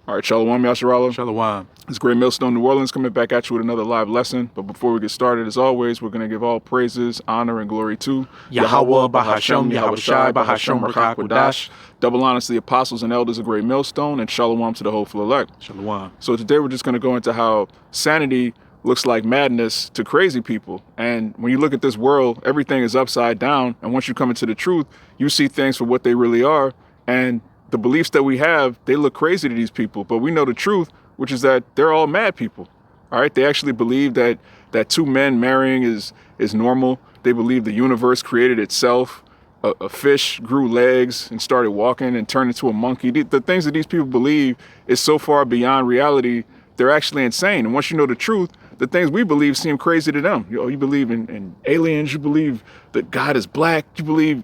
All right, Shalawam, Shalawam. Shalawam. It's Great Millstone, New Orleans, coming back at you with another live lesson. But before we get started, as always, we're going to give all praises, honor, and glory to YAHAWAH, bahasham, YAHAWASHI, bahasham, double honors to the apostles and elders of Great Millstone, and Shalawam to the hopeful elect. Shalawam. So today we're just going to go into how sanity looks like madness to crazy people. And when you look at this world, everything is upside down. And once you come into the truth, you see things for what they really are. And the beliefs that we have, they look crazy to these people, but we know the truth, which is that they're all mad people. All right. They actually believe that two men marrying is normal. They believe the universe created itself. A fish grew legs and started walking and turned into a monkey. The things that these people believe is so far beyond reality. They're actually insane. And once you know the truth, the things we believe seem crazy to them. You believe in aliens. You believe that God is black. You believe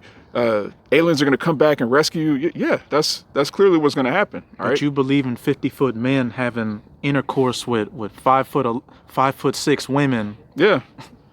aliens are going to come back and rescue you. Yeah, that's clearly what's going to happen. All right? But you believe in 50-foot men having intercourse with 5'6" women. Yeah.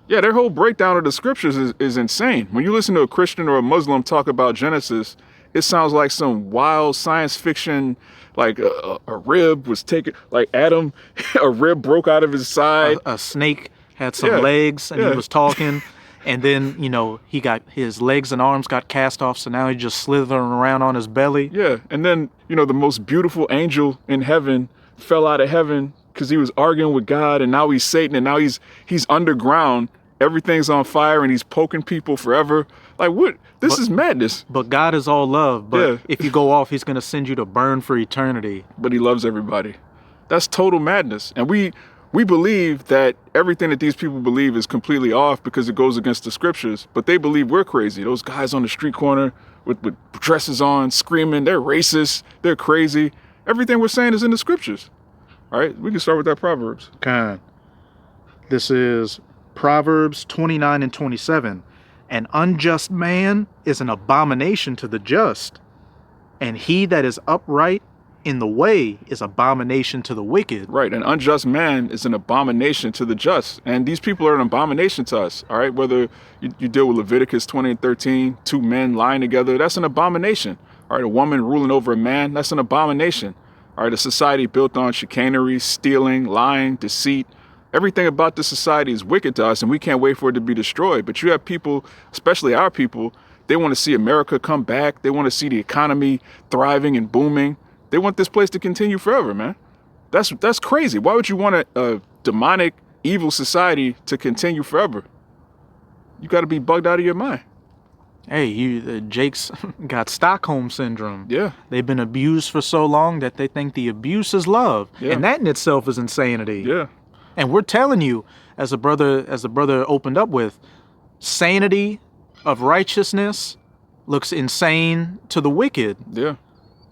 Yeah, their whole breakdown of the scriptures is insane. When you listen to a Christian or a Muslim talk about Genesis, it sounds like some wild science fiction, like a rib was taken, like Adam, a rib broke out of his side. A snake had some legs and he was talking. And then, he got his legs and arms got cast off. So now he's just slithering around on his belly. Yeah. And then, the most beautiful angel in heaven fell out of heaven because he was arguing with God. And now he's Satan. And now he's underground. Everything's on fire and he's poking people forever. Like, what? This is madness. But God is all love. But if you go off, he's going to send you to burn for eternity. But he loves everybody. That's total madness. And we believe that everything that these people believe is completely off because it goes against the scriptures, but they believe we're crazy. Those guys on the street corner with dresses on, screaming, they're racist, they're crazy. Everything we're saying is in the scriptures. All right, we can start with that Proverbs. This is Proverbs 29 and 27. An unjust man is an abomination to the just, and he that is upright in the way is abomination to the wicked. Right. An unjust man is an abomination to the just. And these people are an abomination to us. All right. Whether you deal with Leviticus 20 and 13, two men lying together, that's an abomination. All right. A woman ruling over a man, that's an abomination. All right. A society built on chicanery, stealing, lying, deceit. Everything about this society is wicked to us and we can't wait for it to be destroyed. But you have people, especially our people, they want to see America come back. They want to see the economy thriving and booming. They want this place to continue forever, man. That's crazy. Why would you want a demonic, evil society to continue forever? You got to be bugged out of your mind. Hey, Jake's got Stockholm syndrome. Yeah. They've been abused for so long that they think the abuse is love. Yeah. And that in itself is insanity. Yeah. And we're telling you, as the brother opened up with, sanity of righteousness looks insane to the wicked. Yeah.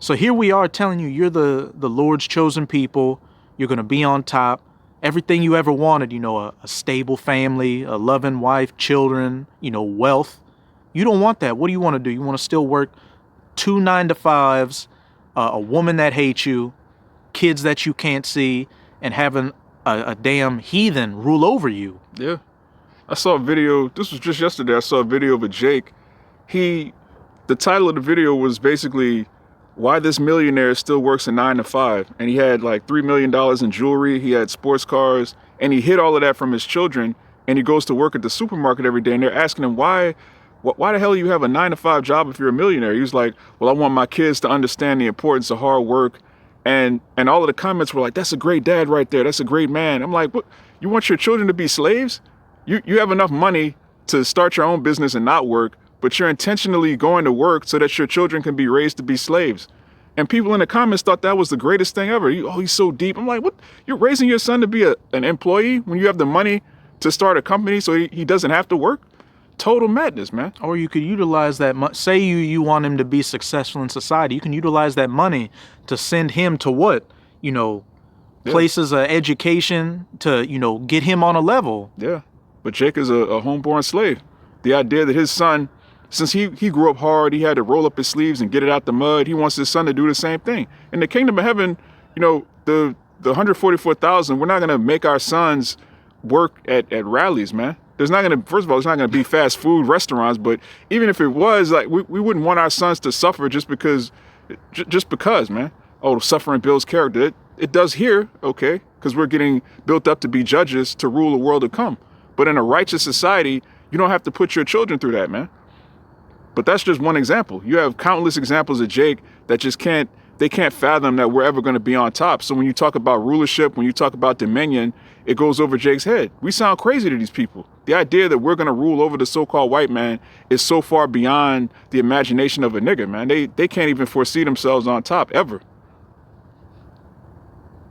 So here we are telling you, you're the Lord's chosen people. You're going to be on top. Everything you ever wanted, a stable family, a loving wife, children, wealth. You don't want that. What do you want to do? You want to still work 2 9-to-5s, a woman that hates you, kids that you can't see, and having a damn heathen rule over you. Yeah. I saw a video. This was just yesterday. I saw a video of a Jake. The title of the video was basically why this millionaire still works a 9-to-5. And he had like $3 million in jewelry. He had sports cars and he hid all of that from his children. And he goes to work at the supermarket every day. And they're asking him, why the hell do you have a 9-to-5 job if you're a millionaire? He was like, well, I want my kids to understand the importance of hard work. And all of the comments were like, that's a great dad right there. That's a great man. I'm like, what? You want your children to be slaves? You have enough money to start your own business and not work, but you're intentionally going to work so that your children can be raised to be slaves. And people in the comments thought that was the greatest thing ever. He's so deep. I'm like, what? You're raising your son to be an employee when you have the money to start a company so he doesn't have to work? Total madness, man. Or you could utilize that say you want him to be successful in society. You can utilize that money to send him to what? Places of education to, get him on a level. Yeah. But Jake is a homeborn slave. The idea that his son, since he grew up hard, he had to roll up his sleeves and get it out the mud. He wants his son to do the same thing. In the kingdom of heaven, the 144,000, we're not going to make our sons work at rallies, man. There's not going to, first of all, it's not going to be fast food restaurants, but even if it was, like, we wouldn't want our sons to suffer just because, man. oh, suffering builds character. It does here, okay, because we're getting built up to be judges to rule the world to come. But in a righteous society, you don't have to put your children through that, man. But that's just one example. You have countless examples of Jake that just can't fathom that we're ever going to be on top. So when you talk about rulership, when you talk about dominion, it goes over Jake's head. We sound crazy to these people. The idea that we're going to rule over the so-called white man is so far beyond the imagination of a nigga, man. They can't even foresee themselves on top ever.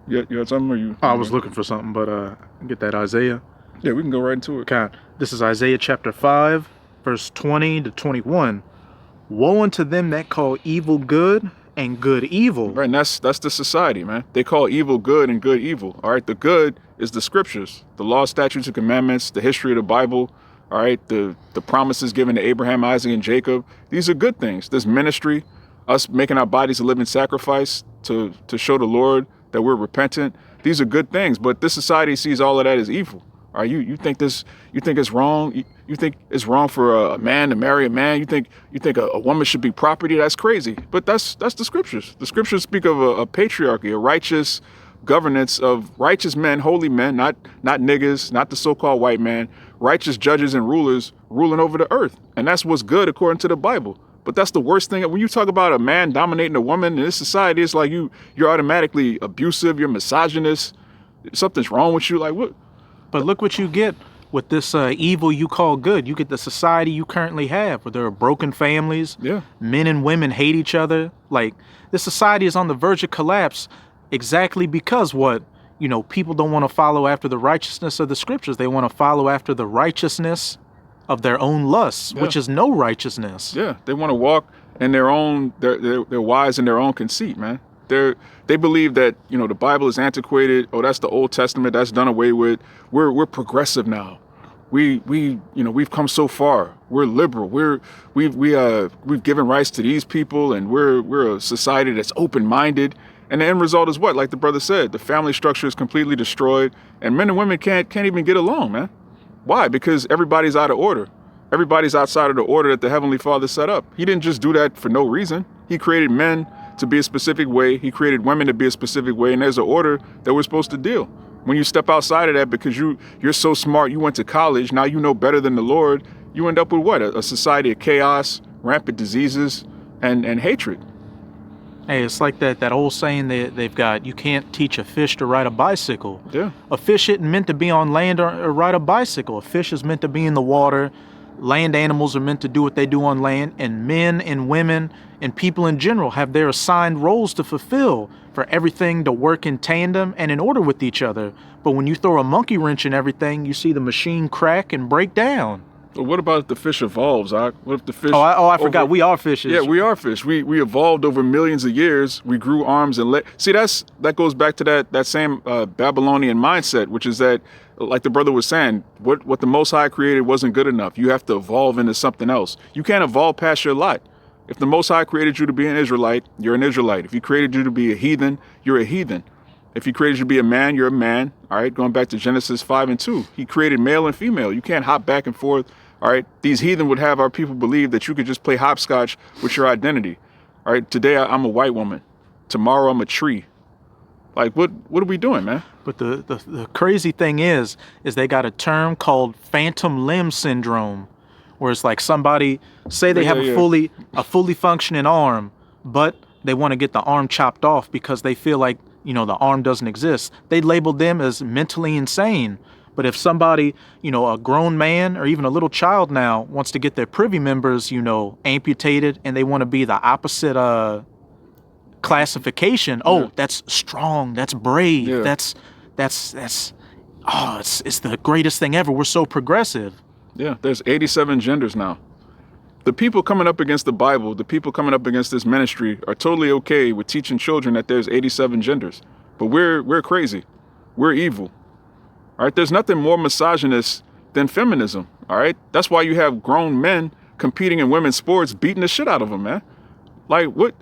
You had something, or you? I was looking for something, but get that Isaiah. Yeah, we can go right into it. Okay. This is Isaiah chapter 5, verse 20 to 21. Woe unto them that call evil good and good evil. Right, and that's the society, man. They call evil good and good evil. All right, the good is the scriptures, the law, statutes, and commandments, the history of the Bible. All right, the promises given to Abraham, Isaac, and Jacob. These are good things. This ministry, us making our bodies a living sacrifice to show the Lord that we're repentant. These are good things, but this society sees all of that as evil. All right, you think it's wrong? You think it's wrong for a man to marry a man? You think a woman should be property? That's crazy. But that's the scriptures. The scriptures speak of a patriarchy, a righteous governance of righteous men, holy men, not niggas, not the so-called white man, righteous judges and rulers ruling over the earth. And that's what's good according to the Bible. But that's the worst thing. When you talk about a man dominating a woman in this society, it's like you're automatically abusive, you're misogynist, something's wrong with you. Like what? But look what you get with this evil you call good. You get the society you currently have, where there are broken families. Yeah. Men and women hate each other. Like, this society is on the verge of collapse exactly because people don't want to follow after the righteousness of the scriptures. They want to follow after the righteousness of their own lusts, which is no righteousness. Yeah, they want to walk in their own, they're wise in their own conceit, man. They believe that, the Bible is antiquated. Oh, that's the Old Testament. That's done away with. We're progressive now. We've come so far. We're liberal. We've given rights to these people, and we're a society that's open-minded. And the end result is what? Like the brother said, the family structure is completely destroyed, and men and women can't even get along, man. Why? Because everybody's out of order. Everybody's outside of the order that the Heavenly Father set up. He didn't just do that for no reason. He created men to be a specific way. He created women to be a specific way, and there's an order that we're supposed to deal. When you step outside of that because you're so smart, you went to college, now you know better than the Lord, you end up with what? A society of chaos, rampant diseases, and hatred. Hey, it's like that old saying that they've got, you can't teach a fish to ride a bicycle. Yeah. A fish isn't meant to be on land or ride a bicycle. A fish is meant to be in the water. Land animals are meant to do what they do on land, and men and women and people in general have their assigned roles to fulfill for everything to work in tandem and in order with each other. But when you throw a monkey wrench in everything, you see the machine crack and break down. But what about if the fish evolves, Zach? What if the fish... I forgot. We are fishes. Yeah, we are fish. We evolved over millions of years. We grew arms and legs. See, that goes back to that same Babylonian mindset, which is that, like the brother was saying, what the Most High created wasn't good enough. You have to evolve into something else. You can't evolve past your lot. If the Most High created you to be an Israelite, you're an Israelite. If he created you to be a heathen, you're a heathen. If he created you to be a man, you're a man. All right, going back to Genesis 5:2. He created male and female. You can't hop back and forth. All right, these heathen would have our people believe that you could just play hopscotch with your identity. All right, today I'm a white woman. Tomorrow I'm a tree. Like, what are we doing, man? But the crazy thing is they got a term called phantom limb syndrome, where it's like somebody, say they have a fully functioning arm, but they want to get the arm chopped off because they feel like, the arm doesn't exist. They label them as mentally insane. But if somebody, a grown man or even a little child now wants to get their privy members, amputated, and they want to be the opposite classification, that's strong, that's brave, it's the greatest thing ever. We're so progressive. Yeah, there's 87 genders now. The people coming up against the Bible, the people coming up against this ministry are totally okay with teaching children that there's 87 genders. But we're crazy. We're evil. All right, there's nothing more misogynist than feminism. All right, that's why you have grown men competing in women's sports, beating the shit out of them, man. Like, what?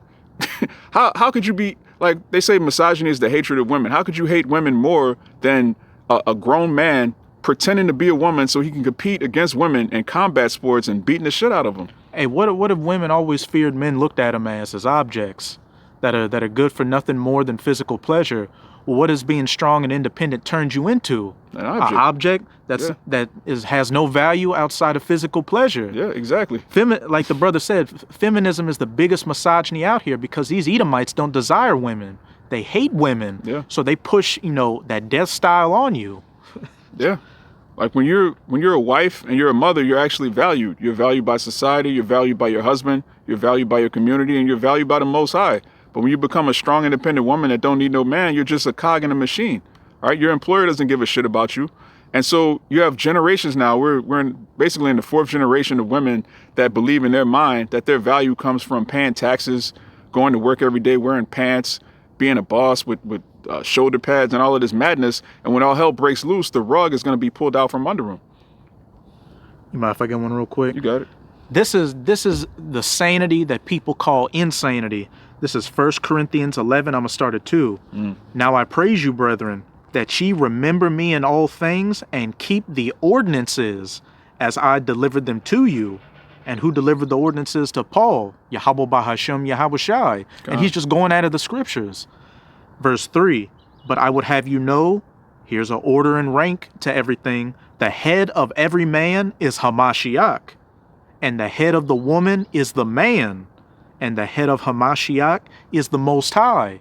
How could you be, like, they say misogyny is the hatred of women. How could you hate women more than a grown man pretending to be a woman so he can compete against women in combat sports and beating the shit out of them? Hey, what if women always feared men looked at them as objects? that are good for nothing more than physical pleasure. Well, what has being strong and independent turned you into? An object. An object Yeah. has no value outside of physical pleasure. Yeah, exactly. Like the brother said, feminism is the biggest misogyny out here because these Edomites don't desire women. They hate women. Yeah. So they push, that death style on you. Yeah. Like when you're a wife and you're a mother, you're actually valued. You're valued by society, you're valued by your husband, you're valued by your community, and you're valued by the Most High. But when you become a strong, independent woman that don't need no man, you're just a cog in a machine. All right, your employer doesn't give a shit about you. And so you have generations now. We're basically in the 4th generation of women that believe in their mind that their value comes from paying taxes, going to work every day, wearing pants, being a boss with shoulder pads and all of this madness. And when all hell breaks loose, the rug is going to be pulled out from under them. You mind if I get one real quick? You got it. This is the sanity that people call insanity. This is 1 Corinthians 11. I'm going to start at 2. Now I praise you, brethren, that ye remember me in all things and keep the ordinances as I delivered them to you. And who delivered the ordinances to Paul? YAHAWAH, bahasham, YAHAWASHI. And he's just going out of the scriptures. Verse 3, but I would have you know, here's an order and rank to everything. The head of every man is Hamashiach, and the head of the woman is the man, and the head of Hamashiach is the Most High.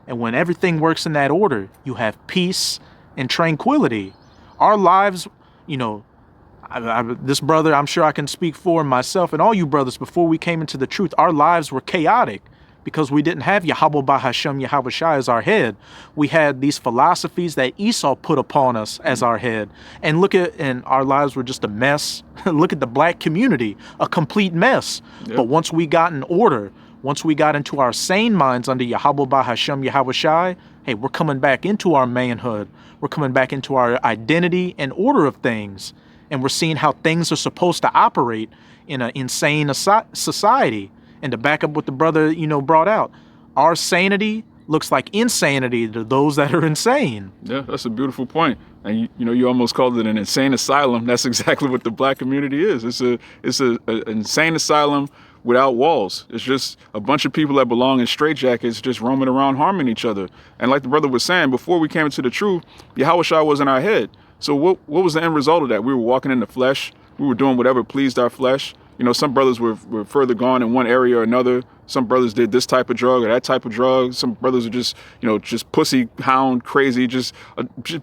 And when everything works in that order, you have peace and tranquility. Our lives, this brother, I'm sure I can speak for myself and all you brothers, before we came into the truth, our lives were chaotic because we didn't have YAHAWAH, bahasham, YAHAWASHI as our head. We had these philosophies that Esau put upon us as our head. And our lives were just a mess. Look at the black community, a complete mess. Yep. But once we got in order, once we got into our sane minds under YAHAWAH, bahasham, YAHAWASHI, hey, we're coming back into our manhood. We're coming back into our identity and order of things. And we're seeing how things are supposed to operate in an insane society. And to back up what the brother, brought out, our sanity looks like insanity to those that are insane. Yeah, that's a beautiful point. And you almost called it an insane asylum. That's exactly what the black community is. It's an insane asylum without walls. It's just a bunch of people that belong in straitjackets just roaming around harming each other. And like the brother was saying, before we came into the truth, YAHAWASHI was in our head. So what was the end result of that? We were walking in the flesh. We were doing whatever pleased our flesh. Some brothers were further gone in one area or another. Some brothers did this type of drug or that type of drug. Some brothers are just, just pussy hound crazy, just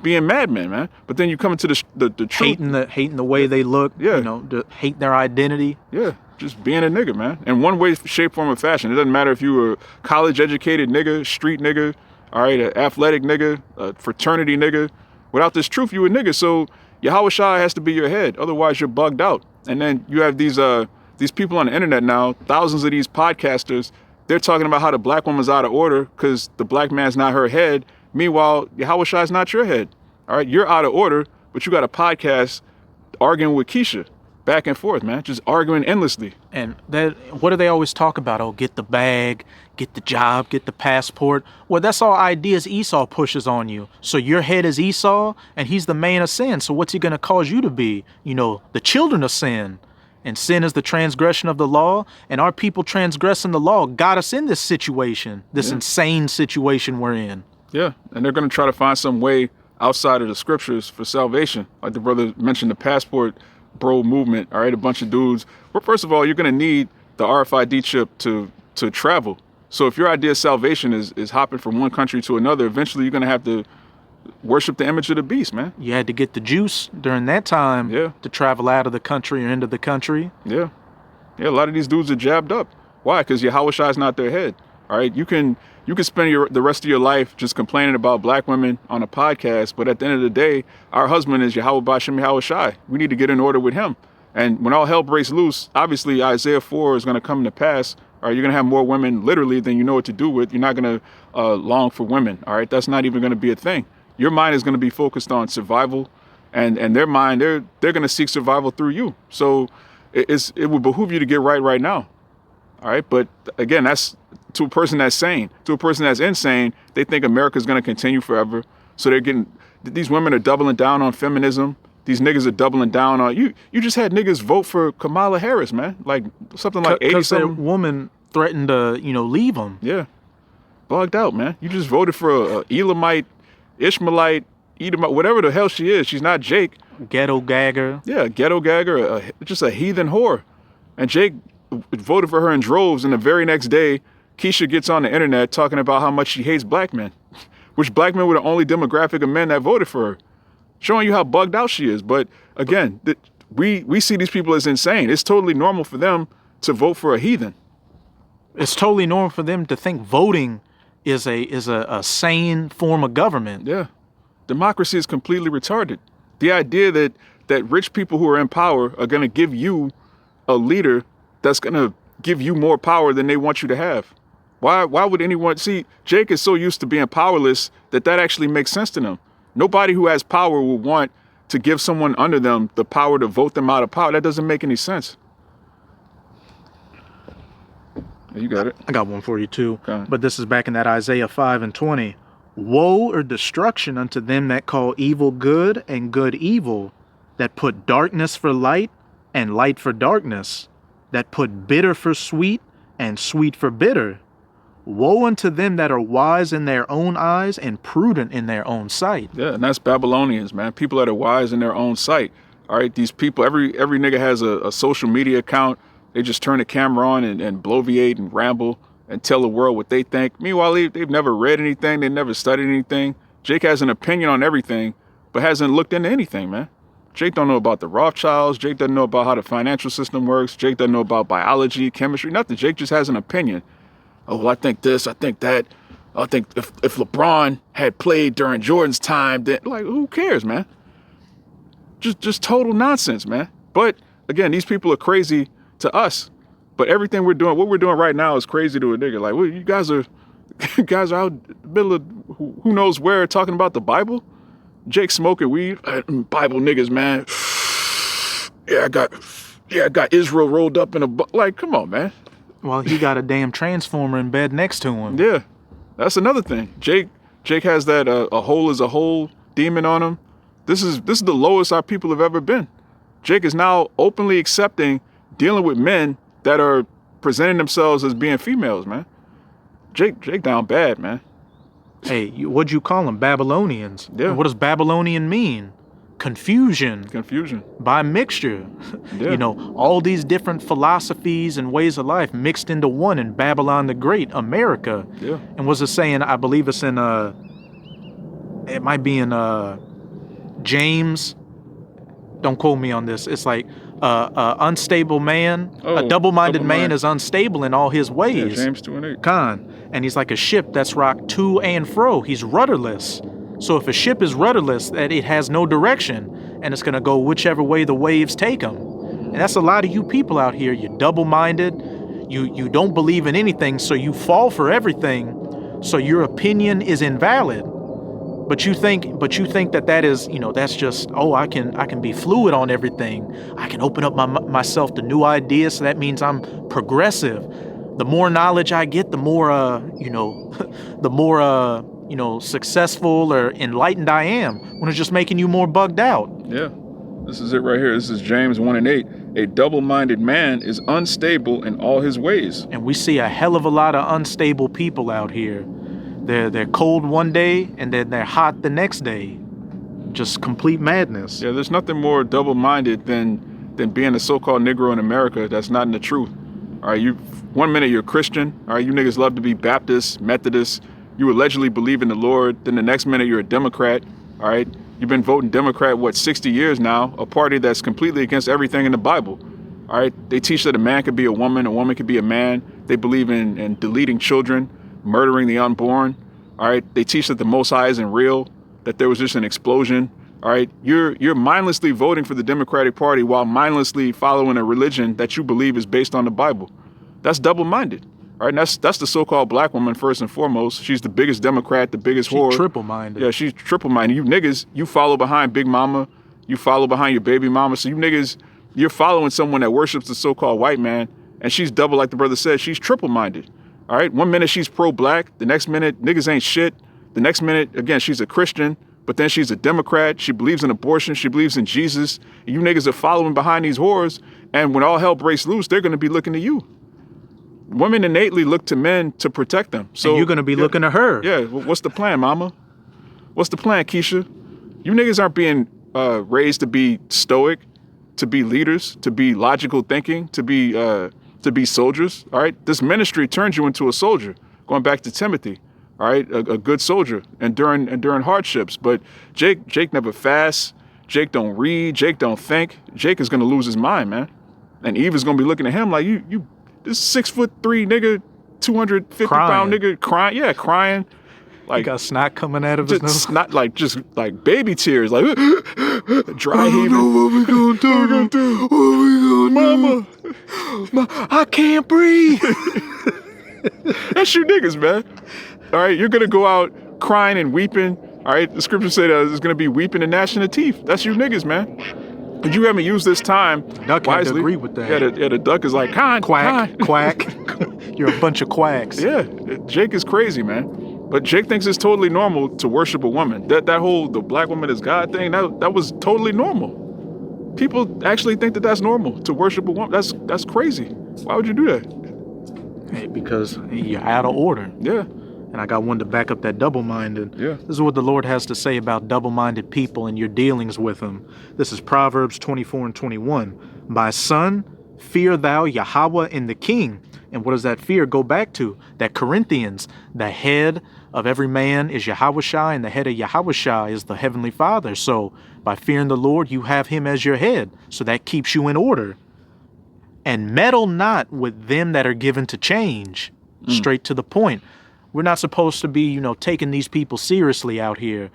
being madmen, man. But then you come into the truth. Hating the way they look, yeah. Hate their identity. Yeah, just being a nigga, man. In one way, shape, form, or fashion. It doesn't matter if you were a college-educated nigga, street nigga, all right, an athletic nigga, a fraternity nigga. Without this truth, you a nigga. So YAHAWASHI has to be your head. Otherwise, you're bugged out. And then you have these people on the internet now, thousands of these podcasters, they're talking about how the black woman's out of order because the black man's not her head. Meanwhile, YAHAWASHI is not your head. All right, you're out of order, but you got a podcast arguing with Keisha back and forth, man, just arguing endlessly. And what do they always talk about? Oh, get the bag, get the job, get the passport. Well, that's all ideas Esau pushes on you. So your head is Esau, and he's the man of sin. So what's he going to cause you to be? The children of sin. And sin is the transgression of the law. And our people transgressing the law got us in this situation, this insane situation we're in. Yeah, and they're going to try to find some way outside of the scriptures for salvation. Like the brother mentioned, the passport bro movement, all right, a bunch of dudes. But first of all, you're going to need the RFID chip to travel. So if your idea of salvation is hopping from one country to another, eventually you're going to have to worship the image of the beast, man. You had to get the juice during that time to travel out of the country or into the country. Yeah. Yeah, a lot of these dudes are jabbed up. Why? Because YAHAWASHI is not their head. All right, you can spend the rest of your life just complaining about black women on a podcast, but at the end of the day, our husband is YAHAWAH, bahasham, YAHAWASHI. We need to get in order with him. And when all hell breaks loose, obviously Isaiah 4 is going to come to pass. All right, you're going to have more women literally than you know what to do with. You're not going to long for women. All right, that's not even going to be a thing. Your mind is going to be focused on survival, and their mind, they're going to seek survival through you. So it would behoove you to get right now. All right, but again, that's to a person that's sane. To a person that's insane, they think America's going to continue forever. So these women are doubling down on feminism. These niggas are doubling down on you. You just had niggas vote for Kamala Harris, man. Like something like 80 something. Because that woman threatened to, leave them. Yeah. bugged out, man. You just voted for a Elamite, Ishmaelite, Edomite, whatever the hell she is. She's not Jake. Ghetto gagger. Yeah, ghetto gagger, just a heathen whore. And Jake voted for her in droves, and the very next day, Keisha gets on the internet talking about how much she hates black men, which black men were the only demographic of men that voted for her, showing you how bugged out she is. But again, we see these people as insane. It's totally normal for them to vote for a heathen. It's totally normal for them to think voting is a sane form of government. Yeah. Democracy is completely retarded. The idea that rich people who are in power are going to give you a leader that's going to give you more power than they want you to have. Why would anyone see? Jake is so used to being powerless that actually makes sense to them. Nobody who has power will want to give someone under them the power to vote them out of power. That doesn't make any sense. You got it. I got one for you too. Okay. But this is back in that Isaiah 5:20. Woe or destruction unto them that call evil good and good evil, that put darkness for light and light for darkness, that put bitter for sweet and sweet for bitter. Woe unto them that are wise in their own eyes and prudent in their own sight. Yeah, and that's Babylonians, man. People that are wise in their own sight. All right, these people, every nigga has a social media account. They just turn the camera on and bloviate and ramble and tell the world what they think. Meanwhile, they've never read anything. They never studied anything. Jake has an opinion on everything, but hasn't looked into anything, man. Jake don't know about the Rothschilds. Jake doesn't know about how the financial system works. Jake doesn't know about biology, chemistry, nothing. Jake just has an opinion. Oh, well, I think this, I think that. I think if LeBron had played during Jordan's time, then, like, who cares, man? Just total nonsense, man. But again, these people are crazy to us. But everything we're doing, what we're doing right now is crazy to a nigga. Like, well, you guys are out in the middle of who knows where talking about the Bible? Jake smoking weed. Bible niggas, man. I got Israel rolled up in a like, come on, man. Well, he got a damn transformer in bed next to him. Yeah, that's another thing. Jake has that a hole is a hole demon on him. This is the lowest our people have ever been. Jake is now openly accepting dealing with men that are presenting themselves as being females, man. Jake down bad, man. Hey, what'd you call them? Babylonians. Yeah. And what does Babylonian mean? Confusion. Confusion. By mixture. Yeah. You know, all these different philosophies and ways of life mixed into one in Babylon the Great, America. Yeah. And what's it saying? I believe it's in, it might be in James. Don't quote me on this. It's like, unstable man, a double-minded man is unstable in all his ways. Yeah, James 2:8. Khan. And he's like a ship that's rocked to and fro. He's rudderless. So if a ship is rudderless, that it has no direction, and it's gonna go whichever way the waves take them. And that's a lot of you people out here. You're double-minded. You don't believe in anything, so you fall for everything. So your opinion is invalid. But you think that is, you know, that's just, oh, I can be fluid on everything. I can open up myself to new ideas. So that means I'm progressive. The more knowledge I get, the more, the more, successful or enlightened I am, when it's just making you more bugged out. Yeah, this is it right here. This is James 1:8. A double-minded man is unstable in all his ways. And we see a hell of a lot of unstable people out here. They're cold one day and then they're hot the next day. Just complete madness. Yeah, there's nothing more double-minded than being a so-called Negro in America that's not in the truth. All right, one minute you're Christian. All right, you niggas love to be Baptist, Methodist. You allegedly believe in the Lord. Then the next minute you're a Democrat. All right, you've been voting Democrat, 60 years now, a party that's completely against everything in the Bible. All right, they teach that a man could be a woman could be a man. They believe in deleting children, murdering the unborn. All right, they teach that the Most High isn't real, that there was just an explosion. All right, you're mindlessly voting for the Democratic Party while mindlessly following a religion that you believe is based on the Bible. That's double-minded. All right, and that's the so-called black woman first and foremost. She's the biggest Democrat, the biggest whore. She's triple-minded. Yeah, she's triple-minded. You niggas, you follow behind Big Mama. You follow behind your baby mama. So you niggas, you're following someone that worships the so-called white man, and she's double, like the brother said. She's triple-minded. All right, one minute she's pro-black. The next minute, niggas ain't shit. The next minute, again, she's a Christian, but then she's a Democrat. She believes in abortion. She believes in Jesus. And you niggas are following behind these whores, and when all hell breaks loose, they're going to be looking to you. women innately look to men to protect them. So and you're gonna be looking to her. Yeah, what's the plan, mama? What's the plan, Keisha? You niggas aren't being raised to be stoic, to be leaders, to be logical thinking, to be soldiers. All right, this ministry turns you into a soldier. Going back to Timothy, all right, a good soldier, enduring hardships. But Jake never fasts. Jake don't read. Jake don't think. Jake is gonna lose his mind, man. And Eve is gonna be looking at him like you this 6'3" nigga, 250-pound nigga crying. Like, He got snot coming out of his nose. Not just like baby tears, like dry heaving. What we gonna do? What we gonna do? Mama, I can't breathe. That's you niggas, man. All right, you're gonna go out crying and weeping. All right, the scripture said there's gonna be weeping and gnashing of teeth. That's you niggas, man. But you haven't used this time Duck had to wisely. agree with that. Yeah, the duck is like, Quack. You're a bunch of quacks. Yeah, Jake is crazy, man. But Jake thinks it's totally normal to worship a woman. That whole the black woman is God thing, that was totally normal. People actually think that that's normal to worship a woman. That's crazy. Why would you do that? Hey, because you're out of order. Yeah. And I got one to back up that double-minded. Yeah. This is what the Lord has to say about double-minded people and your dealings with them. This is Proverbs 24 and 21. My son, fear thou Yahawah and the king. And what does that fear go back to? That Corinthians, the head of every man is YAHAWASHI, and the head of YAHAWASHI is the Heavenly Father. So by fearing the Lord, you have him as your head. So that keeps you in order. And meddle not with them that are given to change. Straight to the point. We're not supposed to be, taking these people seriously out here.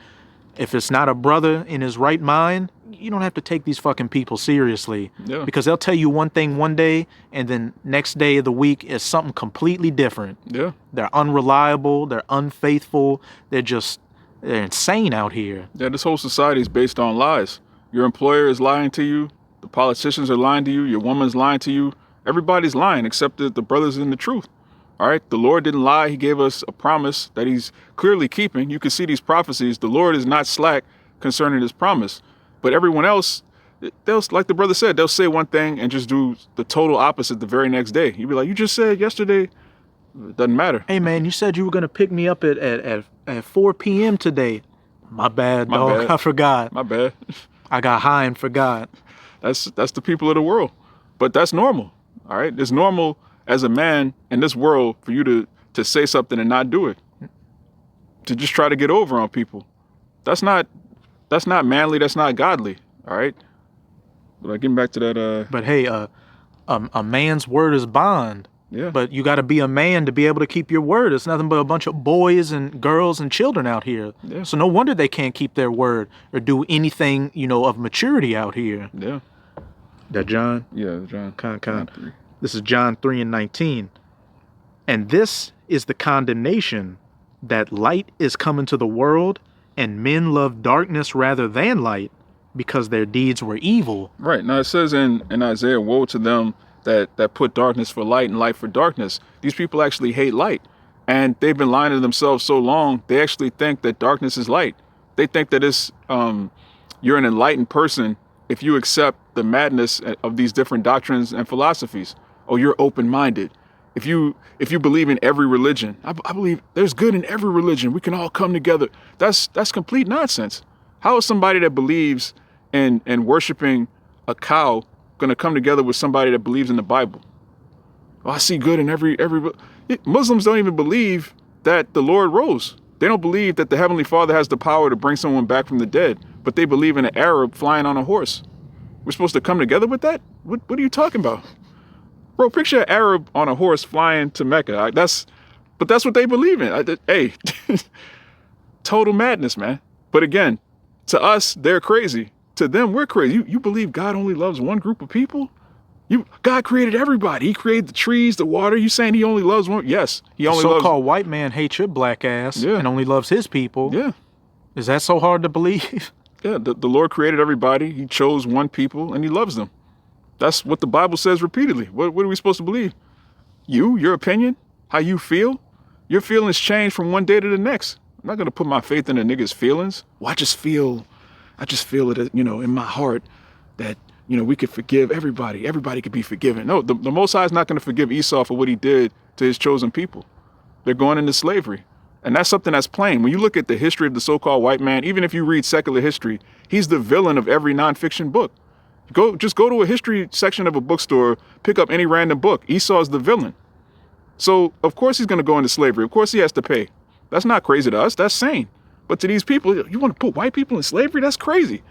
If it's not a brother in his right mind, you don't have to take these fucking people seriously. Yeah. Because they'll tell you one thing one day, and then next day of the week is something completely different. Yeah. They're unreliable. They're unfaithful. They're insane out here. Yeah, this whole society is based on lies. Your employer is lying to you. The politicians are lying to you. Your woman's lying to you. Everybody's lying except the brothers in the truth. All right, the Lord didn't lie. He gave us a promise that he's clearly keeping. You can see these prophecies. The Lord is not slack concerning his promise. But everyone else, they'll, like the brother said, they'll say one thing and just do the total opposite the very next day. You'd be like, you just said yesterday. It doesn't matter. Hey, man, you said you were going to pick me up at 4 p.m. today. My bad, dog. bad. I forgot. My bad. I got high and forgot. That's the people of the world. But that's normal. All right, it's normal as a man in this world for you to say something and not do it, to just try to get over on people. That's not manly. That's not godly. All right. But getting back to that. But hey, a man's word is bond. Yeah. But you got to be a man to be able to keep your word. It's nothing but a bunch of boys and girls and children out here. Yeah. So no wonder they can't keep their word or do anything, of maturity out here. Yeah. That John? Yeah, John. John 3. This is John 3 and 19. And this is the condemnation, that light is come into the world, and men love darkness rather than light, because their deeds were evil. Right. Now it says in Isaiah, woe to them that put darkness for light and light for darkness. These people actually hate light. And they've been lying to themselves so long, they actually think that darkness is light. They think that it's you're an enlightened person if you accept the madness of these different doctrines and philosophies. Oh, you're open-minded. If you believe in every religion, I believe there's good in every religion. We can all come together. That's complete nonsense. How is somebody that believes in worshiping a cow going to come together with somebody that believes in the Bible? Oh, I see good in every. Muslims don't even believe that the Lord rose. They don't believe that the Heavenly Father has the power to bring someone back from the dead, but they believe in an Arab flying on a horse. We're supposed to come together with that? What are you talking about? Bro, picture an Arab on a horse flying to Mecca. That's what they believe in. Hey, total madness, man. But again, to us, they're crazy. To them, we're crazy. You believe God only loves one group of people? God created everybody. He created the trees, the water. You saying he only loves one? Yes, he only loves. So-called white man hates your black ass and only loves his people. Yeah. Is that so hard to believe? Yeah, the Lord created everybody. He chose one people and he loves them. That's what the Bible says repeatedly. What are we supposed to believe? Your opinion, how you feel? Your feelings change from one day to the next. I'm not going to put my faith in a nigga's feelings. Well, I just feel it, in my heart that we could forgive everybody. Everybody could be forgiven. No, the Most High is not going to forgive Esau for what he did to his chosen people. They're going into slavery. And that's something that's plain. When you look at the history of the so-called white man, even if you read secular history, he's the villain of every nonfiction book. Just go to a history section of a bookstore, pick up any random book. Esau is the villain. So, of course he's going to go into slavery. Of course he has to pay. That's not crazy to us. That's sane. But to these people, you want to put white people in slavery? That's crazy.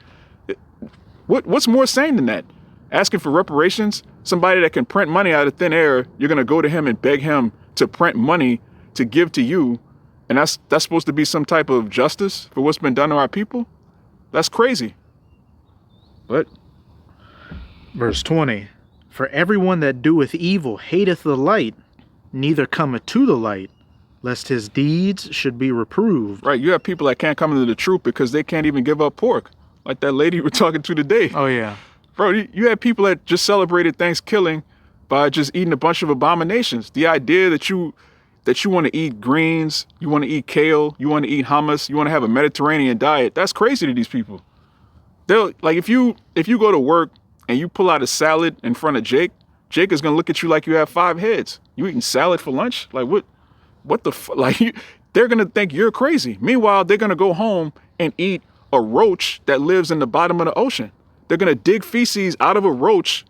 What's more sane than that? Asking for reparations? Somebody that can print money out of thin air, you're going to go to him and beg him to print money to give to you. And that's supposed to be some type of justice for what's been done to our people? That's crazy. But verse 20, for everyone that doeth evil hateth the light, neither cometh to the light, lest his deeds should be reproved. Right, you have people that can't come into the truth because they can't even give up pork. Like that lady you were talking to today. Oh, yeah. Bro, you had people that just celebrated Thanksgiving by just eating a bunch of abominations. The idea that you want to eat greens, you want to eat kale, you want to eat hummus, you want to have a Mediterranean diet, that's crazy to these people. They'll, like, if you go to work and you pull out a salad in front of Jake is going to look at you like you have 5 heads. You eating salad for lunch? Like, what the fuck? Like, they're going to think you're crazy. Meanwhile, they're going to go home and eat a roach that lives in the bottom of the ocean. They're going to dig feces out of a roach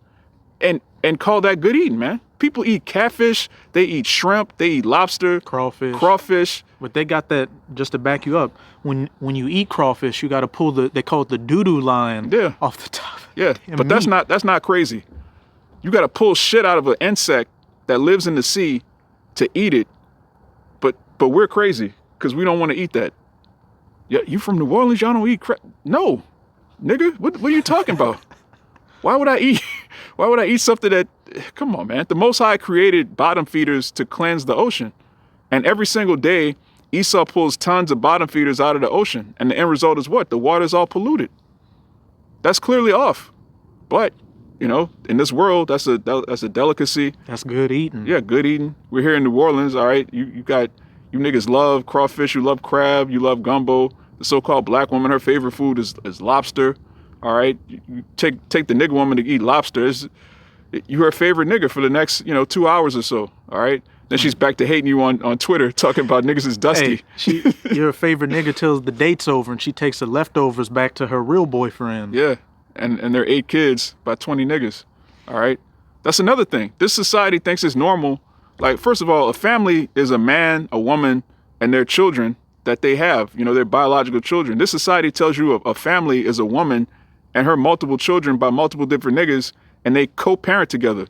and call that good eating, man. People eat catfish, they eat shrimp, they eat lobster, crawfish. But they got that, just to back you up, when you eat crawfish, you got to pull they call it the doo-doo line off the top. Yeah, but that's not crazy. You got to pull shit out of an insect that lives in the sea to eat it. But we're crazy because we don't want to eat that. Yeah, you from New Orleans, y'all don't eat crap. No, nigga, what are you talking about? Why would I eat something that, come on, man. The Most High created bottom feeders to cleanse the ocean. And every single day, Esau pulls tons of bottom feeders out of the ocean. And the end result is what? The water's all polluted. That's clearly off. But, in this world, that's a delicacy. That's good eating. Yeah, good eating. We're here in New Orleans, all right? You niggas love crawfish, you love crab, you love gumbo. The so-called black woman, her favorite food is lobster. All right, you take the nigga woman to eat lobster. You her favorite nigga for the next 2 hours or so. All right, then she's back to hating you on Twitter, talking about niggas is dusty. Hey, your favorite nigga till the date's over and she takes the leftovers back to her real boyfriend. Yeah, and they're 8 kids by 20 niggas. All right, that's another thing. This society thinks it's normal. Like, first of all, a family is a man, a woman, and their children that they have. Their biological children. This society tells you a family is a woman and her multiple children by multiple different niggas, and they co-parent together.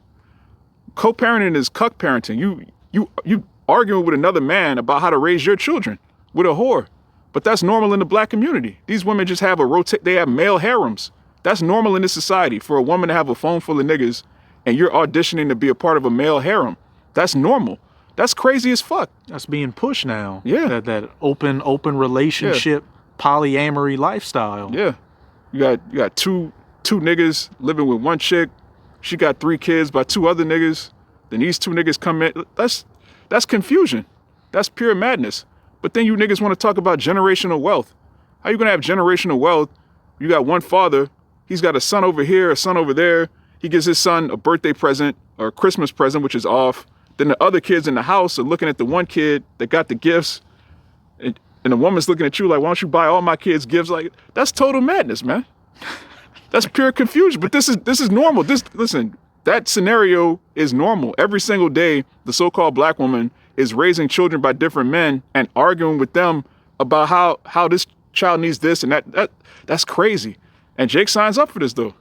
Co-parenting is cuck parenting. You arguing with another man about how to raise your children with a whore. But that's normal in the black community. These women just have they have male harems. That's normal in this society for a woman to have a phone full of niggas and you're auditioning to be a part of a male harem. That's normal. That's crazy as fuck. That's being pushed now. Yeah. That open relationship, polyamory lifestyle. Yeah. You got two niggas living with one chick. She got 3 kids by 2 other niggas. Then these 2 niggas come in. That's confusion. That's pure madness. But then you niggas want to talk about generational wealth. How you gonna have generational wealth? You got one father. He's got a son over here, a son over there. He gives his son a birthday present or a Christmas present, which is off. Then the other kids in the house are looking at the one kid that got the gifts. And the woman's looking at you like, why don't you buy all my kids gifts? Like, that's total madness, man. That's pure confusion. But this is normal. Listen, that scenario is normal. Every single day, the so-called black woman is raising children by different men and arguing with them about how this child needs this and that. That's crazy. And Jake signs up for this, though.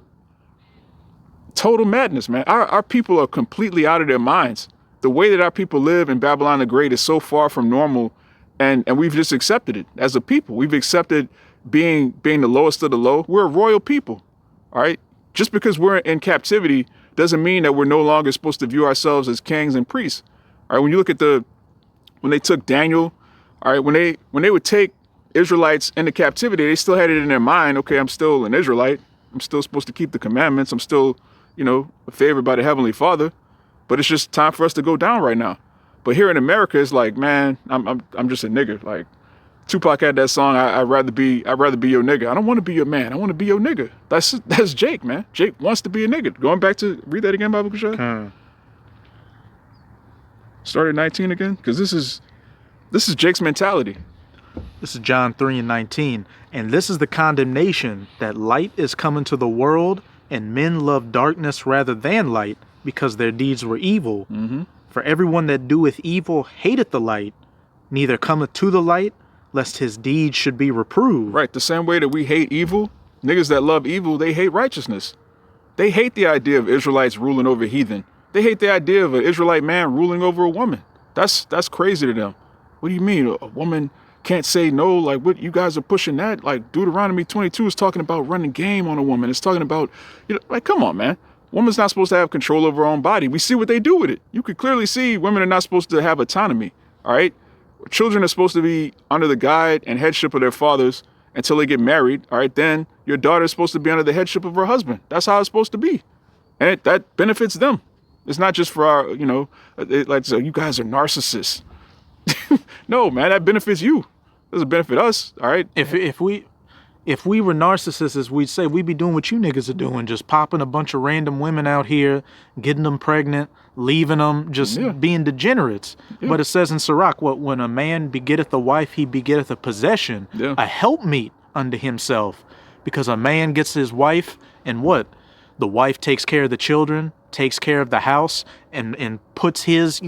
Total madness, man. Our people are completely out of their minds. The way that our people live in Babylon the Great is so far from normal, and we've just accepted it as a people. We've accepted being the lowest of the low. We're a royal people, all right? Just because we're in captivity doesn't mean that we're no longer supposed to view ourselves as kings and priests. All right, when you look at when they took Daniel, all right, when they would take Israelites into captivity, they still had it in their mind, okay, I'm still an Israelite. I'm still supposed to keep the commandments. I'm still, favored by the Heavenly Father. But it's just time for us to go down right now. But here in America, it's like, man, I'm just a nigga. Like, Tupac had that song, I'd rather be your nigga. I don't want to be your man. I want to be your nigga. That's Jake, man. Jake wants to be a nigga. Going back to read that again, Bible Kushad. Start at 19 again, because this is Jake's mentality. This is John 3:19. And this is the condemnation, that light is come into the world, and men love darkness rather than light, because their deeds were evil. For everyone that doeth evil hateth the light, neither cometh to the light, lest his deeds should be reproved. Right, the same way that we hate evil, niggas that love evil, they hate righteousness. They hate the idea of Israelites ruling over heathen. They hate the idea of an Israelite man ruling over a woman. That's crazy to them. What do you mean? A woman can't say no? Like, what, you guys are pushing that? Like, Deuteronomy 22 is talking about running game on a woman. It's talking about, like, come on, man. Woman's not supposed to have control over her own body. We see what they do with it. You could clearly see women are not supposed to have autonomy, all right? Children are supposed to be under the guide and headship of their fathers until they get married, all right? Then your daughter is supposed to be under the headship of her husband. That's how it's supposed to be. And that benefits them. It's not just for our, like, so you guys are narcissists. No, man, that benefits you. Doesn't benefit us, all right? If we were narcissists, we'd say we'd be doing what you niggas are doing, just popping a bunch of random women out here, getting them pregnant, leaving them, just being degenerates. But it says in Sirach, when a man begetteth a wife, he begetteth a possession, a helpmeet unto himself. Because a man gets his wife, and what? The wife takes care of the children, takes care of the house, and puts his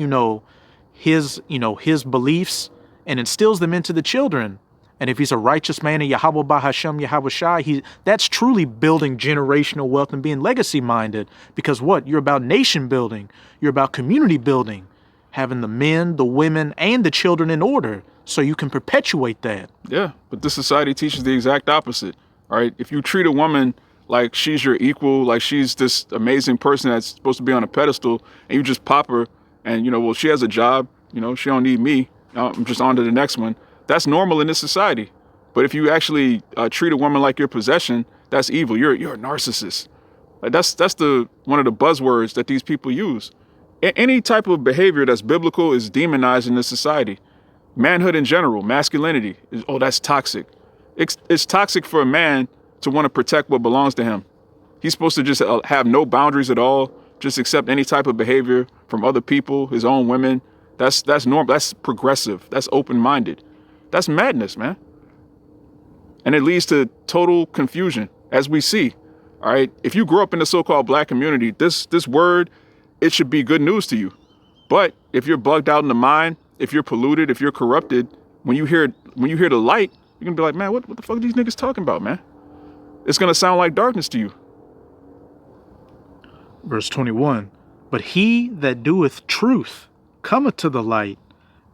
beliefs and instills them into the children. And if he's a righteous man in YAHAWAH, bahasham, YAHAWASHI, that's truly building generational wealth and being legacy minded. Because what? You're about nation building. You're about community building. Having the men, the women, and the children in order so you can perpetuate that. Yeah, but this society teaches the exact opposite. All right, if you treat a woman like she's your equal, like she's this amazing person that's supposed to be on a pedestal, and you just pop her and, well, she has a job, she don't need me. I'm just on to the next one. That's normal in this society. But if you actually treat a woman like your possession, that's evil. You're a narcissist. Like that's one of the buzzwords that these people use. Any type of behavior that's biblical is demonized in this society. Manhood in general, masculinity, that's toxic. It's toxic for a man to want to protect what belongs to him. He's supposed to just have no boundaries at all, just accept any type of behavior from other people, his own women. That's normal. That's progressive. That's open-minded. That's madness, man. And it leads to total confusion, as we see. All right. If you grew up in the so-called black community, this word, it should be good news to you. But if you're bugged out in the mind, if you're polluted, if you're corrupted, when you hear the light, you're gonna be like, man, what the fuck are these niggas talking about, man? It's gonna sound like darkness to you. Verse 21. But he that doeth truth cometh to the light,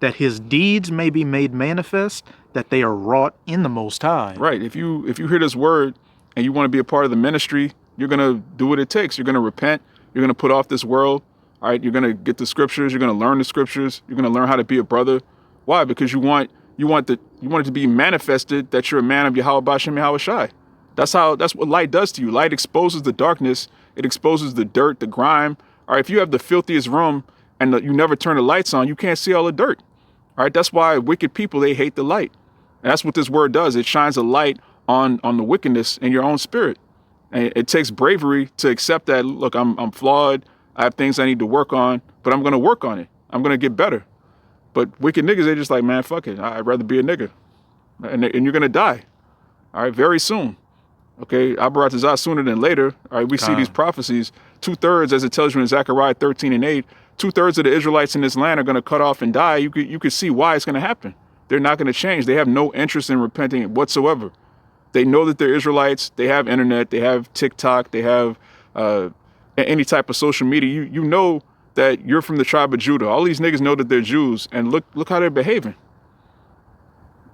that his deeds may be made manifest, that they are wrought in the Most High. Right. If you hear this word and you want to be a part of the ministry, you're going to do what it takes. You're going to repent. You're going to put off this world. All right. You're going to get the scriptures. You're going to learn the scriptures. You're going to learn how to be a brother. Why? Because you want it to be manifested that you're a man of YAHAWAH, bahasham, YAHAWASHI. That's what light does to you. Light exposes the darkness. It exposes the dirt, the grime. All right. If you have the filthiest room and you never turn the lights on, you can't see all the dirt. All right. That's why wicked people, they hate the light. And that's what this word does. It shines a light on the wickedness in your own spirit. And it takes bravery to accept that, look, I'm flawed. I have things I need to work on, but I'm going to work on it. I'm going to get better. But wicked niggas, they just like, man, fuck it. I'd rather be a nigga. And you're going to die. All right. Very soon. Okay. Abaratazah sooner than later. All right. We see these prophecies. 2/3, as it tells you in Zechariah 13:8, 2/3 of the Israelites in this land are going to cut off and die. You could see why it's going to happen. They're not going to change. They have no interest in repenting whatsoever. They know that they're Israelites. They have internet. They have TikTok. They have any type of social media. You know that you're from the tribe of Judah. All these niggas know that they're Jews, and look how they're behaving.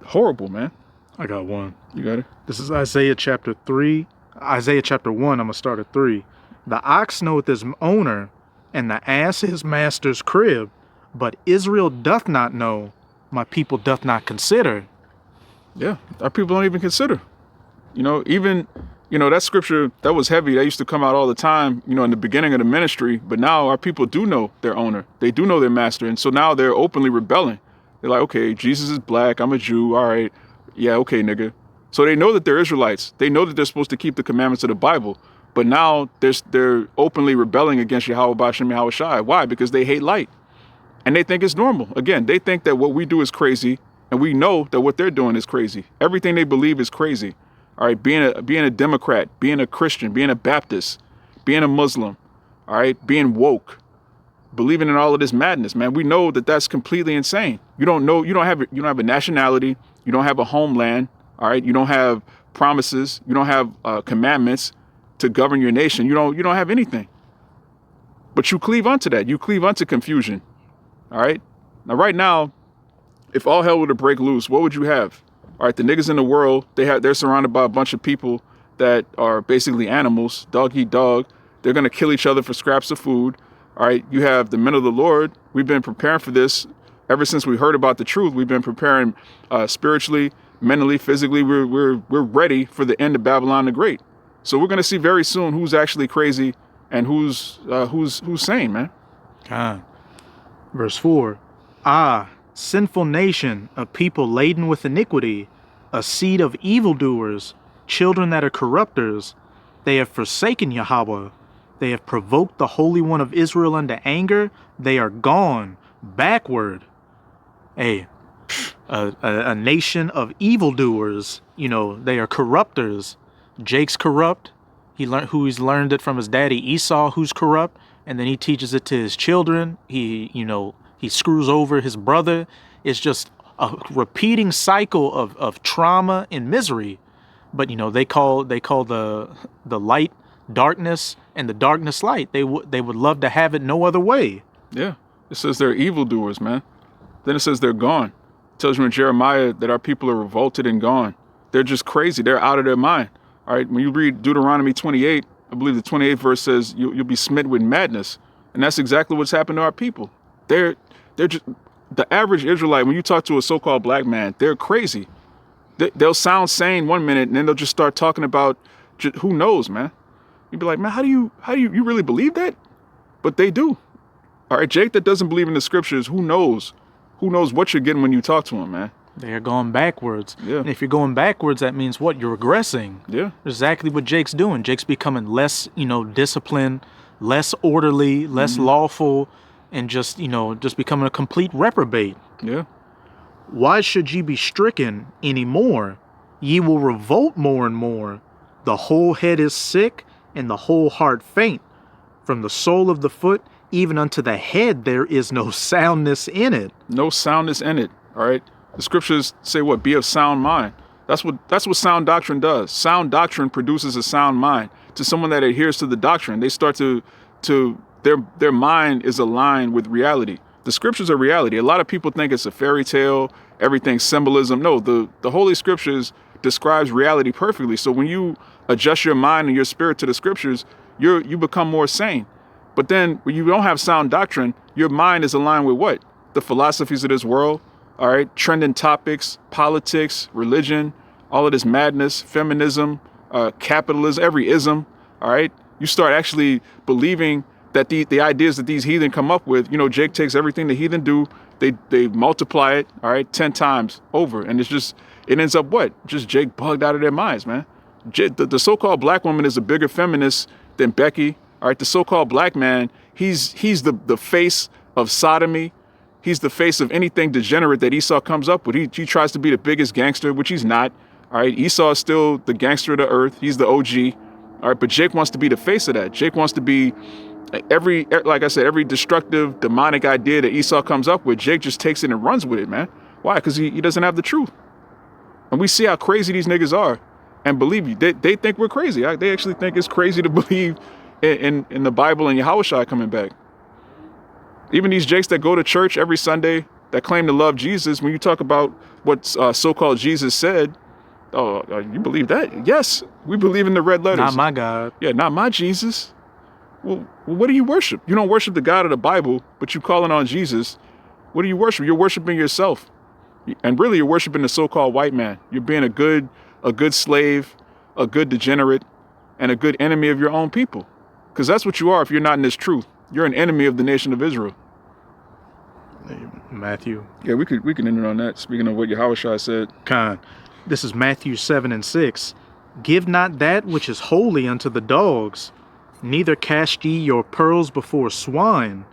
Horrible, man. I got one. You got it? This is Isaiah chapter 3. Isaiah chapter 1, I'm going to start at 3. The ox knoweth his owner, and the ass his master's crib, but Israel doth not know, my people doth not consider. Yeah, our people don't even consider. Even that scripture, that was heavy. That used to come out all the time, in the beginning of the ministry. But now our people do know their owner. They do know their master. And so now they're openly rebelling. They're like, okay, Jesus is black. I'm a Jew. All right. Yeah, okay, nigga. So they know that they're Israelites. They know that they're supposed to keep the commandments of the Bible. But now they're openly rebelling against Yahawah, bahasham, YAHAWASHI. Why? Because they hate light. And they think it's normal. Again, they think that what we do is crazy. And we know that what they're doing is crazy. Everything they believe is crazy. All right, being a Democrat, being a Christian, being a Baptist, being a Muslim, all right, being woke, believing in all of this madness, man. We know that that's completely insane. You don't have a nationality, you don't have a homeland, all right, you don't have promises, you don't have commandments to govern your nation. You don't have anything. But you cleave unto that. You cleave unto confusion. All right. Now, right now, if all hell were to break loose, what would you have? All right, the niggas in the world, they're surrounded by a bunch of people that are basically animals, dog eat dog. They're going to kill each other for scraps of food. All right, you have the men of the Lord. We've been preparing for this ever since we heard about the truth. We've been preparing spiritually, mentally, physically. We're ready for the end of Babylon the Great. So we're going to see very soon who's actually crazy and who's sane, man. God. Verse 4. Ah, sinful nation, a people laden with iniquity, a seed of evildoers, children that are corrupters. They have forsaken Yahawah. They have provoked the Holy One of Israel unto anger. They are gone backward. Hey, a nation of evildoers, they are corrupters. Jake's corrupt. He's learned it from his daddy Esau, who's corrupt, and then he teaches it to his children. He screws over his brother. It's just a repeating cycle of trauma and misery. But they call the light darkness and the darkness light. They would love to have it no other way. Yeah, it says they're evildoers, man. Then it says they're gone. It tells you in Jeremiah that our people are revolted and gone. They're just crazy. They're out of their mind. All right, when you read Deuteronomy 28, I believe the 28th verse says you'll be smitten with madness, and that's exactly what's happened to our people. They're just the average Israelite. When you talk to a so-called black man, they're crazy. They'll sound sane one minute, and then they'll just start talking about who knows, man. You'd be like, man, how do you really believe that? But they do. All right, Jake that doesn't believe in the scriptures, who knows? Who knows what you're getting when you talk to him, man? They're going backwards. Yeah. And if you're going backwards, that means what? You're regressing. Yeah. Exactly what Jake's doing. Jake's becoming less, disciplined, less orderly, less lawful, and just becoming a complete reprobate. Yeah. Why should ye be stricken any more? Ye will revolt more and more. The whole head is sick, and the whole heart faint. From the sole of the foot even unto the head there is no soundness in it. No soundness in it. All right. The scriptures say what? Be of sound mind. That's what sound doctrine does. Sound doctrine produces a sound mind. To someone that adheres to the doctrine, they start to their mind is aligned with reality. The scriptures are reality. A lot of people think it's a fairy tale, everything's symbolism. No, the Holy Scriptures describes reality perfectly. So when you adjust your mind and your spirit to the scriptures, you become more sane. But then when you don't have sound doctrine, your mind is aligned with what? The philosophies of this world. All right, trending topics, politics, religion, all of this madness, feminism, capitalism, every ism. All right, you start actually believing that the ideas that these heathen come up with. Jake takes everything the heathen do, they multiply it, all right, 10 times over, and it ends up what? Just Jake bugged out of their minds, man. The so-called black woman is a bigger feminist than Becky. All right, the so-called black man, he's the face of sodomy. He's the face of anything degenerate that Esau comes up with. He tries to be the biggest gangster, which he's not. All right, Esau is still the gangster of the earth. He's the OG. All right, but Jake wants to be the face of that. Jake wants to be like I said, every destructive, demonic idea that Esau comes up with, Jake just takes it and runs with it, man. Why? Because he doesn't have the truth. And we see how crazy these niggas are. And believe you, they think we're crazy. They actually think it's crazy to believe in the Bible and YAHAWASHI coming back. Even these Jakes that go to church every Sunday that claim to love Jesus, when you talk about what so-called Jesus said, oh, you believe that? Yes, we believe in the red letters. Not my God. Yeah, not my Jesus. Well, what do you worship? You don't worship the God of the Bible, but you calling on Jesus. What do you worship? You're worshiping yourself. And really, you're worshiping the so-called white man. You're being a good slave, a good degenerate, and a good enemy of your own people. Because that's what you are if you're not in this truth. You're an enemy of the nation of Israel. Matthew. Yeah, we can end it on that. Speaking of what YAHAWASHI said. Con. This is Matthew 7:6. Give not that which is holy unto the dogs, neither cast ye your pearls before swine,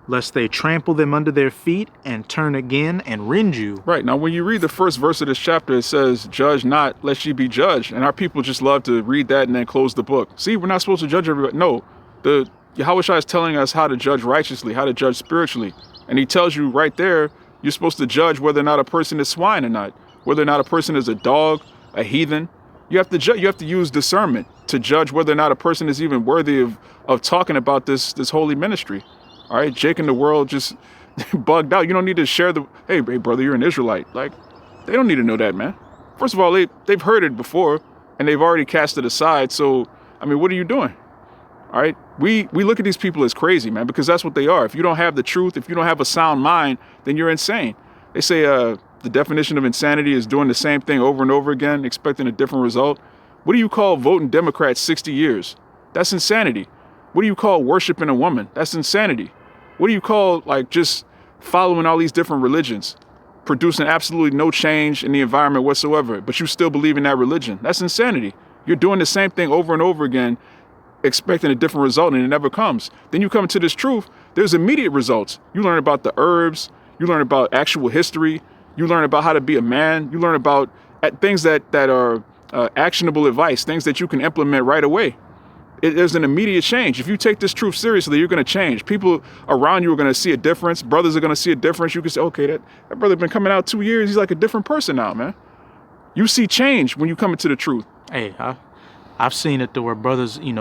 lest they trample them under their feet and turn again and rend you. Right. Now, when you read the first verse of this chapter, it says, judge not, lest ye be judged. And our people just love to read that and then close the book. See, we're not supposed to judge everybody. No, the YAHAWASHI is telling us how to judge righteously, how to judge spiritually. And he tells you right there, you're supposed to judge whether or not a person is swine or not, whether or not a person is a dog, a heathen. You have to use discernment to judge whether or not a person is even worthy of talking about this holy ministry. All right, Jake and the world just bugged out. You don't need to share hey brother, you're an Israelite. Like, they don't need to know that, man. First of all, they've heard it before and they've already cast it aside. So, I mean, what are you doing? All right, we look at these people as crazy, man, because that's what they are. If you don't have the truth, if you don't have a sound mind, then you're insane. They say the definition of insanity is doing the same thing over and over again, expecting a different result. What do you call voting Democrats 60 years? That's insanity. What do you call worshiping a woman? That's insanity. What do you call, like, just following all these different religions, producing absolutely no change in the environment whatsoever, but you still believe in that religion? That's insanity. You're doing the same thing over and over again, expecting a different result, and it never comes. Then you come into this truth, there's immediate results. You learn about the herbs, you learn about actual history, you learn about how to be a man, you learn about things that are actionable advice, things that you can implement right away. There's an immediate change. If you take this truth seriously, you're going to change. People around you are going to see a difference. Brothers are going to see a difference. You can say, okay, that brother been coming out 2 years. He's like a different person now, man. You see change when you come into the truth. Hey, I've seen it to where brothers, you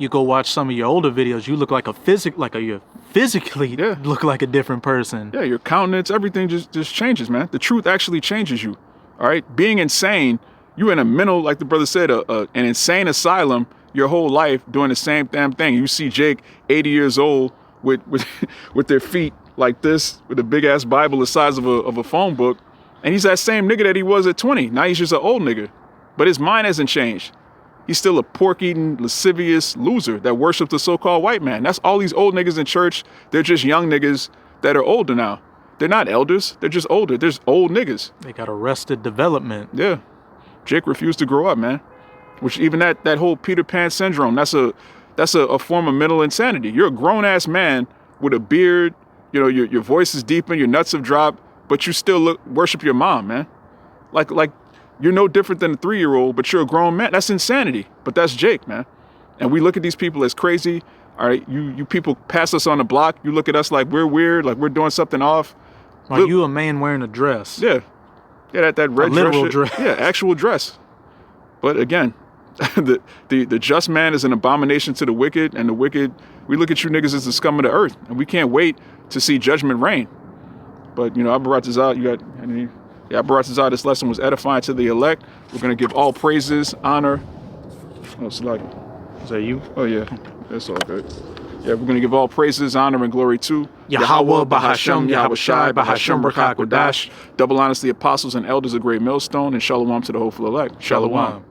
go watch some of your older videos. You look like you physically look like a different person. Yeah, your countenance, everything just changes, man. The truth actually changes you. All right, being insane, you're in a mental, like the brother said, an insane asylum your whole life doing the same damn thing. You see Jake, 80 years old, with their feet like this, with a big ass Bible the size of a phone book, and he's that same nigga that he was at 20. Now he's just an old nigga, but his mind hasn't changed. He's still a pork-eating, lascivious loser that worships the so-called white man. That's all these old niggas in church. They're just young niggas that are older now. They're not elders. They're just older. There's old niggas. They got arrested development. Yeah. Jake refused to grow up, man. Which even that whole Peter Pan syndrome, that's a form of mental insanity. You're a grown-ass man with a beard. Your voice is deepened, your nuts have dropped, but you still worship your mom, man. Like you're no different than a 3-year-old, but you're a grown man. That's insanity. But that's Jake, man. And we look at these people as crazy. All right, you people pass us on the block. You look at us like we're weird, like we're doing something off. Are you a man wearing a dress? Yeah, that red literal dress. Yeah, actual dress. But again, the just man is an abomination to the wicked, and the wicked, we look at you niggas as the scum of the earth, and we can't wait to see judgment reign. But I brought this out. I brought this out. This lesson was edifying to the elect. We're gonna give all praises, honor. Oh, it's like, is that you? Oh yeah, that's all good. Yeah, we're gonna give all praises, honor, and glory to YAHAWAH, bahasham, YAHAWASHI, bahasham, Kodash. Double honors the apostles and elders of Great Millstone, and Shalawam to the hopeful elect. Shalawam.